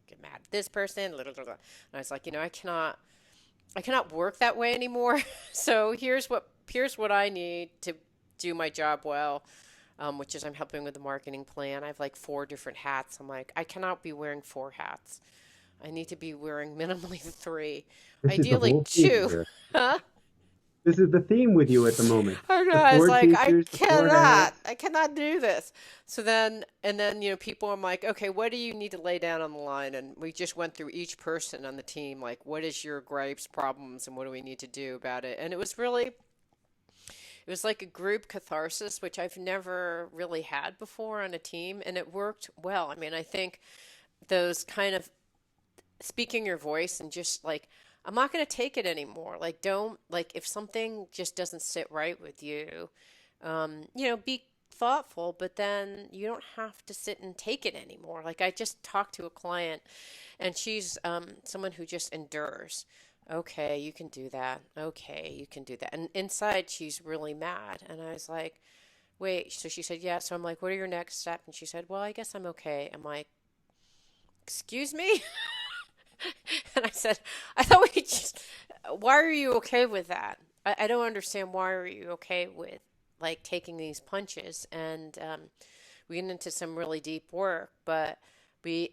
get mad at this person. Blah, blah, blah. And I was like, I cannot work that way anymore. So here's what I need to do my job well, which is I'm helping with the marketing plan. I have like 4 different hats. I'm like, I cannot be wearing 4 hats. I need to be wearing minimally 3, This is the ideally whole theme 2. here. Huh? This is the theme with you at the moment. I know. The I was Ford like, Teachers, the Florida hats. I cannot do this. So then, and then, people, I'm like, okay, what do you need to lay down on the line? And we just went through each person on the team, like, what is your gripes, problems, and what do we need to do about it? And it was like a group catharsis, which I've never really had before on a team, and it worked well. I mean, I think those kind of speaking your voice and just like I'm not going to take it anymore. Like don't like if something just doesn't sit right with you, be thoughtful, but then you don't have to sit and take it anymore. Like I just talked to a client and she's someone who just endures. Okay, you can do that. Okay, you can do that. And inside she's really mad. And I was like, wait. So she said, yeah. So I'm like, what are your next steps? And she said, well, I guess I'm okay. I'm like, excuse me? And I said, I thought we just, why are you okay with that? I don't understand. Why are you okay with like taking these punches? And we went into some really deep work, but we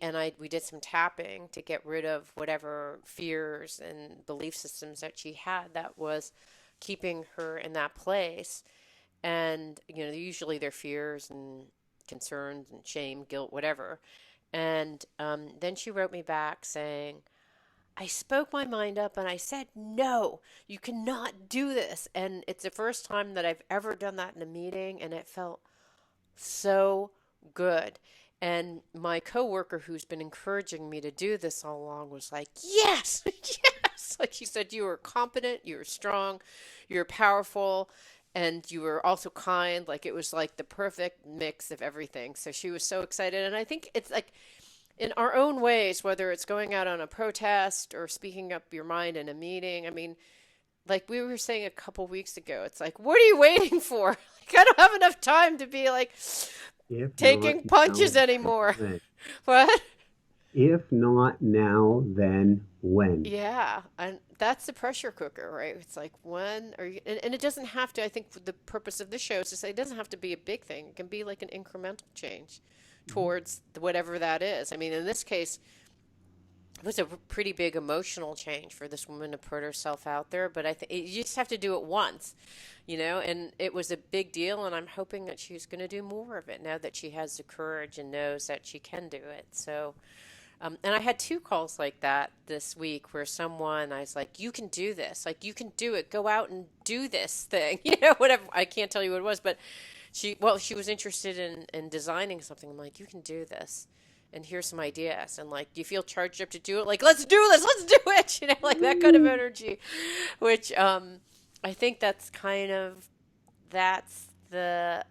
did some tapping to get rid of whatever fears and belief systems that she had that was keeping her in that place. And, usually their fears and concerns and shame, guilt, whatever. And then she wrote me back saying, I spoke my mind up and I said, no, you cannot do this. And it's the first time that I've ever done that in a meeting, and it felt so good. And my coworker who's been encouraging me to do this all along was like, yes, yes. It's like she said, you were competent, you were strong, you were powerful, and you were also kind. Like it was like the perfect mix of everything. So she was so excited. And I think it's like in our own ways, whether it's going out on a protest or speaking up your mind in a meeting. I mean, like we were saying a couple weeks ago, it's like, what are you waiting for? Like, I don't have enough time to be like If not taking now, punches then anymore. when? What? If not now, then when? Yeah, and that's the pressure cooker, right? It's like when are you, and it doesn't have to, I think the purpose of this show is to say it doesn't have to be a big thing. It can be like an incremental change towards whatever that is. I mean, in this case, it was a pretty big emotional change for this woman to put herself out there, but I think you just have to do it once, and it was a big deal, and I'm hoping that she's going to do more of it now that she has the courage and knows that she can do it. So, and I had two calls like that this week where I was like, you can do this. Like, you can do it. Go out and do this thing. Whatever. I can't tell you what it was, but she was interested in designing something. I'm like, you can do this. And here's some ideas. And like, do you feel charged up to do it? Like, let's do this. Let's do it. Like that kind of energy, which I think that's the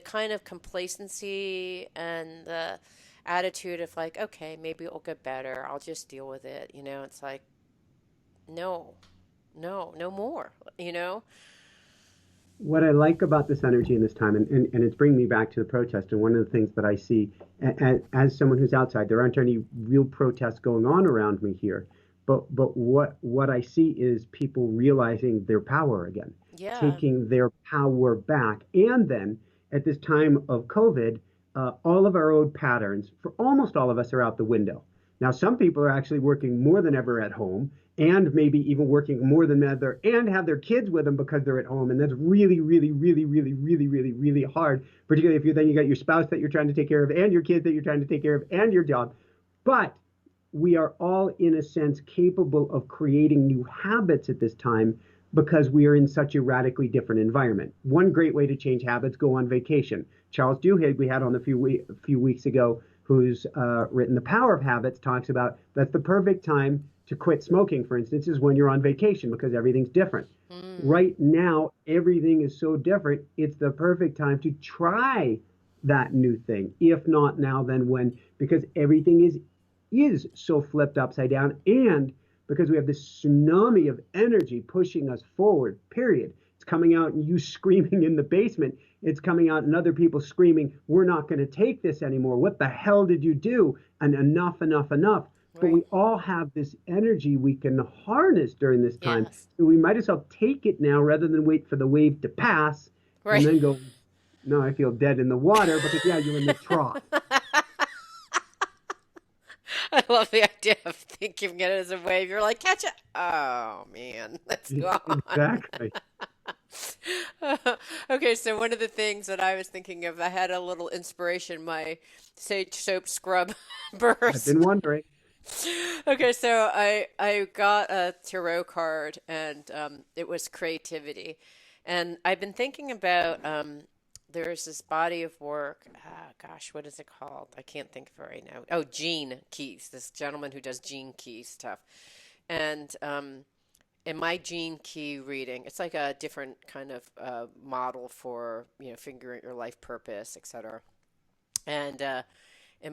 kind of complacency and the attitude of like, okay, maybe it'll get better. I'll just deal with it. It's like, no, no, no more, What I like about this energy in this time, and it's bringing me back to the protest, and one of the things that I see as someone who's outside, there aren't any real protests going on around me here, but what I see is people realizing their power again, Yeah. taking their power back, and then at this time of COVID, all of our old patterns for almost all of us are out the window. Now, some people are actually working more than ever at home, and maybe even working more than ever and have their kids with them because they're at home. And that's really, really, really, really, really, really, really hard, particularly if you got your spouse that you're trying to take care of and your kids that you're trying to take care of and your job. But we are all, in a sense, capable of creating new habits at this time because we are in such a radically different environment. One great way to change habits: go on vacation. Charles Duhigg, we had on a few weeks ago, who's written The Power of Habits, talks about that's the perfect time to quit smoking, for instance, is when you're on vacation because everything's different. Mm, Right now, everything is so different. It's the perfect time to try that new thing. If not now, then when? Because everything is so flipped upside down, and because we have this tsunami of energy pushing us forward. Period. It's coming out and you screaming in the basement. It's coming out and other people screaming, "We're not going to take this anymore. What the hell did you do?" And enough, enough, enough. But right. we all have this energy we can harness during this time. Yes. So we might as well take it now rather than wait for the wave to pass and Right. then go, "No, I feel dead in the water," because, yeah, you're in the trough. I love the idea of thinking of it as a wave. You're like, catch it. Oh man, let's go on. Exactly. Okay, so one of the things that I was thinking of, I had a little inspiration, my sage soap scrub I've been burst. wondering. Okay, so I got a tarot card and it was creativity. And I've been thinking about there's this body of work. Gosh, what is it called? I can't think of it right now. Oh, Gene Keys, this gentleman who does Gene Keys stuff. And in my Gene Key reading, it's like a different kind of model for figuring your life purpose, etc. And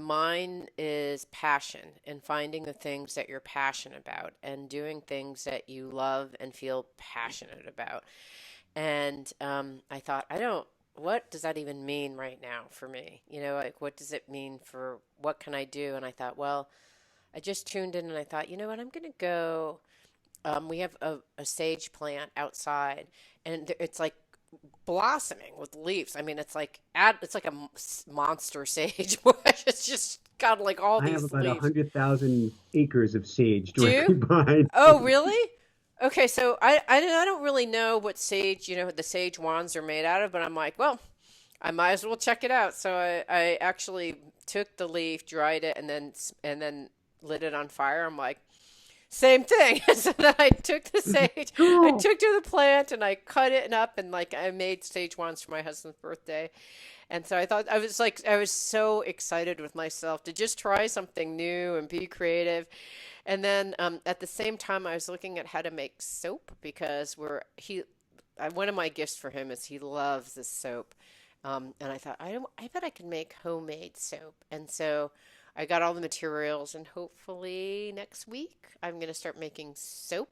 mine is passion and finding the things that you're passionate about and doing things that you love and feel passionate about. And I thought, what does that even mean right now for me? Like, what does it mean for what can I do? And I thought, well, I just tuned in and I thought, you know what, I'm going to go. We have a sage plant outside and it's like blossoming with leaves. I mean, it's like a monster sage bush. It's just got like all I have these about a leaves. 100,000 acres of sage Do you? directly behind Oh, me. really? Okay, so I don't really know what sage, the sage wands are made out of, but I'm like, well, I might as well check it out. So I actually took the leaf, dried it, and then lit it on fire. I'm like, same thing. So then I took the sage, I Cool. took to the plant, and I cut it up, and like I made sage wands for my husband's birthday. And so I thought I was so excited with myself to just try something new and be creative. And then at the same time, I was looking at how to make soap because one of my gifts for him is he loves this soap. And I thought, I bet I can make homemade soap. And so I got all the materials, and hopefully next week I'm going to start making soap.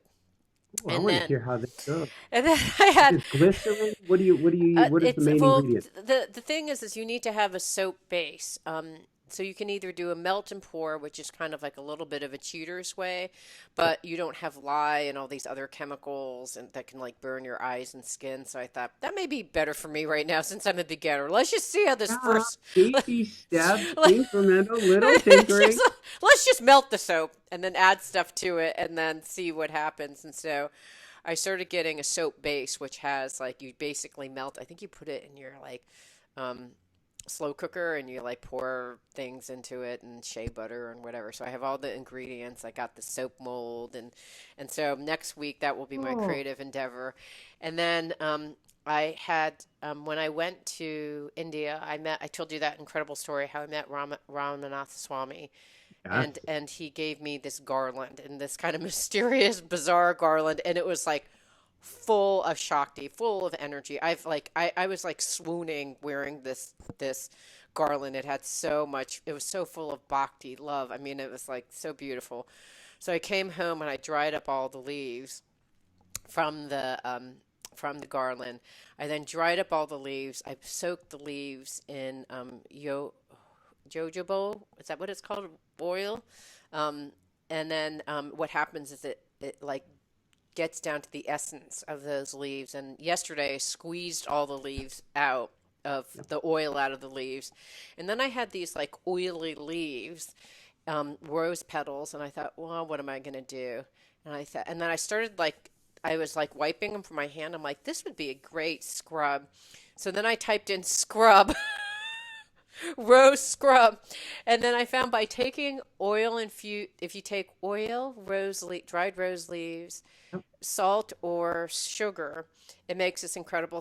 Oh, I And want to then, hear how this goes. and then I Is had it glycerin? What is the it's main well, ingredient? the thing is you need to have a soap base. So you can either do a melt and pour, which is kind of like a little bit of a cheater's way, but you don't have lye and all these other chemicals and that can like burn your eyes and skin. So I thought that may be better for me right now since I'm a beginner. Let's just see how this Yeah, first. baby steps, Let- incremental, little let's tinkering. just, let's just melt the soap and then add stuff to it and then see what happens. And so I started getting a soap base, which has like you basically melt. I think you put it in your like um, slow cooker and you like pour things into it and shea butter and whatever. So I have all the ingredients. I got the soap mold and so next week that will be my Oh, creative endeavor. And then I had when I went to India, I told you that incredible story how I met Ramanath Swami yes. and he gave me this garland and this kind of mysterious bizarre garland and it was like full of shakti, full of energy. I was like swooning wearing this garland. It had so much, it was so full of bhakti, love. I mean, it was like so beautiful. So I came home and I dried up all the leaves from from the garland. I then dried up all the leaves. I soaked the leaves in jojoba. Is that what it's called? Oil. Um, and then what happens is it like gets down to the essence of those leaves. And yesterday I squeezed all the leaves out of the oil out of the leaves. And then I had these like oily leaves, rose petals, and I thought, well, what am I gonna do? And then I started like I was like wiping them from my hand. I'm like, this would be a great scrub. So then I typed in scrub, rose scrub, and then I found by taking oil if you take oil, dried rose leaves, Yep. salt or sugar, it makes this incredible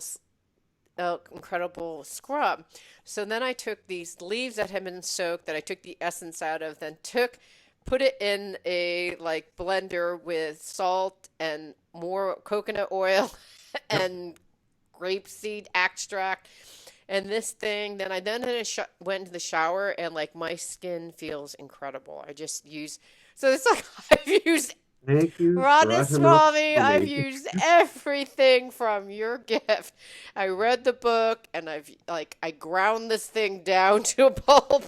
scrub. So then I took these leaves that had been soaked, that I took the essence out of, put it in a like blender with salt and more coconut oil Yep. and grapeseed extract. And this thing, then I then had a went into the shower and like my skin feels incredible. I just use, so it's like I've used Thank you, Radhaswamy, I've Brahmanaswamy. used everything from your gift. I read the book and I ground this thing down to a pulp.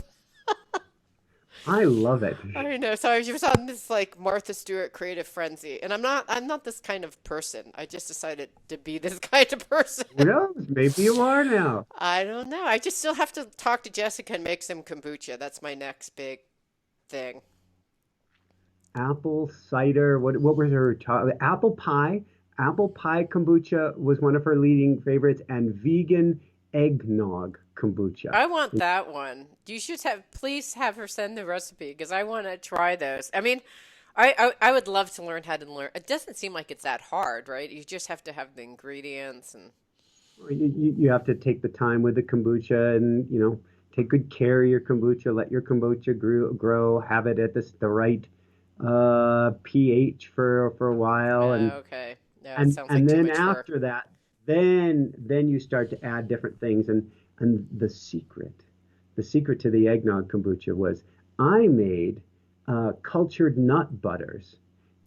I love it. I know. So I was on this like Martha Stewart creative frenzy. And I'm not this kind of person. I just decided to be this kind of person. Who knows? Maybe you are now. I don't know. I just still have to talk to Jessica and make some kombucha. That's my next big thing. Apple cider. What was her apple pie? Apple pie kombucha was one of her leading favorites, and vegan eggnog kombucha. I want that one. You should please have her send the recipe because I want to try those. I mean, I would love to learn how to learn. It doesn't seem like it's that hard, right? You just have to have the ingredients and You have to take the time with the kombucha, and take good care of your kombucha. Let your kombucha grow. Have it at the right pH for a while, okay. No, it and sounds like and too then much work. after that, then you start to add different things. And the secret to the eggnog kombucha was I made cultured nut butters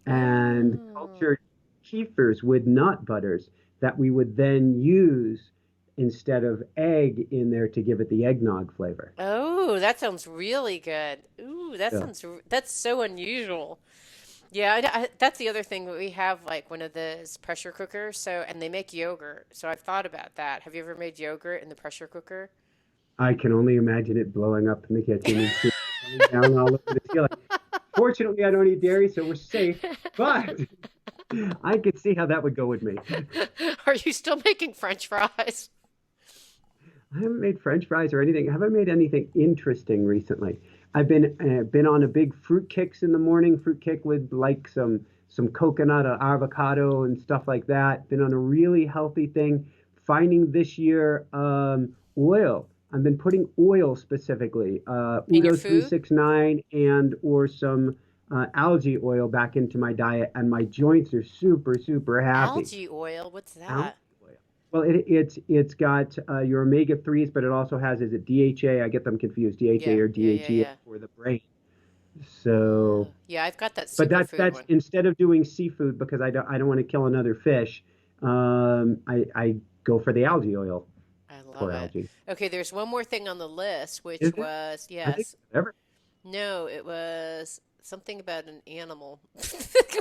and Oh. cultured kefirs with nut butters that we would then use instead of egg in there to give it the eggnog flavor. Oh, that sounds really good. Ooh, Yeah. that's so unusual. Yeah, that's the other thing. We have like one of those pressure cookers, and they make yogurt. So I've thought about that. Have you ever made yogurt in the pressure cooker? I can only imagine it blowing up in the kitchen and soup coming down all over the ceiling. Fortunately, I don't eat dairy, so we're safe. But I could see how that would go with me. Are you still making French fries? I haven't made French fries or anything. I haven't made anything interesting recently. I've been on a big fruit kicks in the morning. Fruit kick with like some coconut or avocado and stuff like that. Been on a really healthy thing. Finding this year oil. I've been putting oil specifically, In your Udo food? 369 and or some algae oil back into my diet, and my joints are super, super happy. Algae oil, what's Algae that? oil. Well, it's got your omega threes, but it also has, is it DHA? I get them confused, DHA Yeah, or yeah, yeah, DHEA yeah. for the brain. So, Oh, yeah, I've got that but superfood that's one. instead of doing seafood because I don't want to kill another fish. I go for the algae oil. I love Poor it. algae. Okay, there's one more thing on the list, Is which it? was, I think yes, ever. no, it was something about an animal.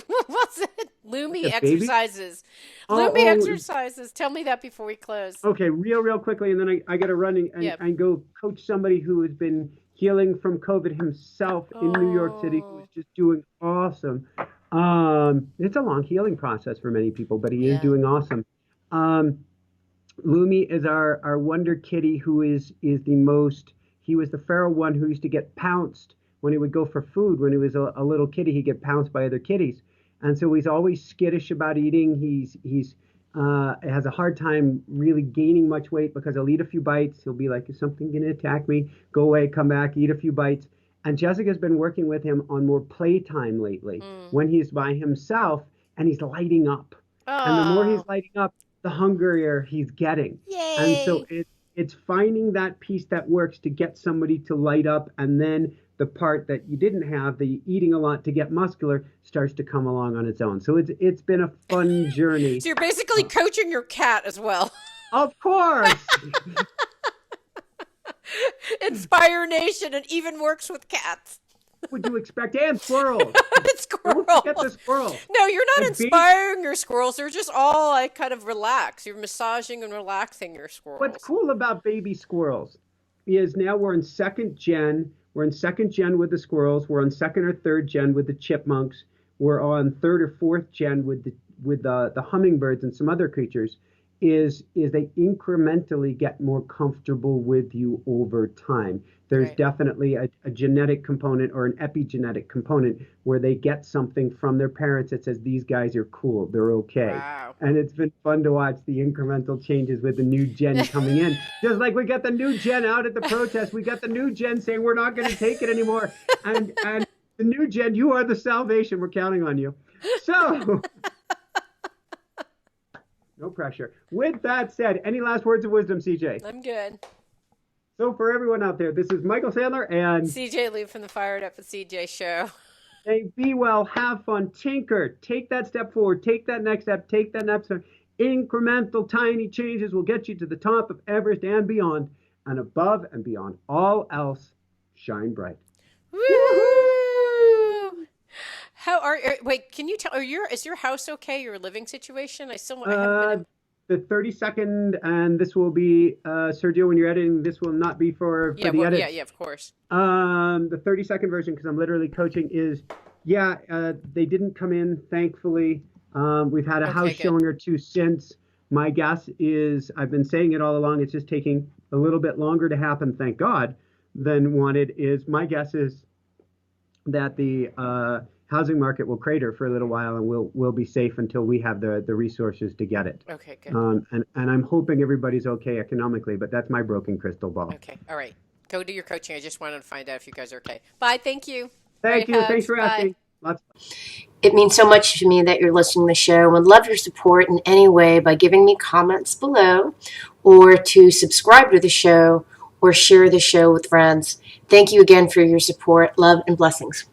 What was it? Like Lumi a baby? exercises. Oh, Lumi oh, exercises. Tell me that before we close. okay, real quickly, and then I got to run Yeah. and go coach somebody who has been healing from COVID himself in New York City, who is Oh, just doing awesome. It's a long healing process for many people, but he is yeah. doing awesome. Um, Lumi is our wonder kitty who is the most. He was the feral one who used to get pounced when he would go for food. When he was a little kitty, he'd get pounced by other kitties, and so he's always skittish about eating. He's has a hard time really gaining much weight because he'll eat a few bites. He'll be like, "Is something going to attack me?" Go away, come back, eat a few bites. And Jessica's been working with him on more playtime lately Mm. when he's by himself and he's lighting up. And the more he's Oh, lighting up, the hungrier he's getting. And so yay. it's finding that piece that works to get somebody to light up, and then the part that you didn't have, the eating a lot to get muscular, starts to come along on its own. So it's been a fun journey. So you're basically Uh, coaching your cat as well. of course. Inspire Nation, and even works with cats. Would you expect? And squirrels. It's Don't forget the squirrels. squirrel. No, you're The not big inspiring your squirrels. They're just all like kind of relax. You're massaging and relaxing your What's squirrels. cool about baby squirrels is now we're in second gen. We're in second gen with the squirrels. We're on second or third gen with the chipmunks. We're on third or fourth gen with the hummingbirds and some other creatures. Is they incrementally get more comfortable with you over time. There's Right. definitely a genetic component or an epigenetic component where they get something from their parents that says these guys are cool, they're okay. Wow. And it's been fun to watch the incremental changes with the new gen coming in. Just like we got the new gen out at the protest, we got the new gen saying we're not going to take it anymore. And the new gen, you are the salvation. We're counting on you. So no pressure. With that said, any last words of wisdom, CJ? I'm good. So for everyone out there, this is Michael Sandler, and CJ Lee from the Fired Up with CJ show. hey, be well, have fun, tinker, take that step forward, take that next step, take that next step. Incremental, tiny changes will get you to the top of Everest and beyond, and above and beyond all else, shine bright. Woo! How wait, can you tell is your house okay? Your living situation? I haven't been Uh, in. the 32nd, and this will be Sergio. When you're editing, this will not be Yeah, for the well, yeah, edits. yeah, of course. The 30-second version, because I'm literally coaching, is yeah, they didn't come in, thankfully. We've had a house Okay, good. showing or two since. My guess is, I've been saying it all along, it's just taking a little bit longer to happen, thank God, than wanted. Is my guess is that the housing market will crater for a little while, and we'll be safe until we have the resources to get it. Okay, good. And I'm hoping everybody's okay economically, but that's my broken crystal ball. Okay. All right. Go do your coaching. I just wanted to find out if you guys are okay. Bye. Thank you. All Thank right, you. Thanks hugs. for Bye. asking. Lots. It means so much to me that you're listening to the show. I would love your support in any way by giving me comments below, or to subscribe to the show, or share the show with friends. Thank you again for your support. Love and blessings.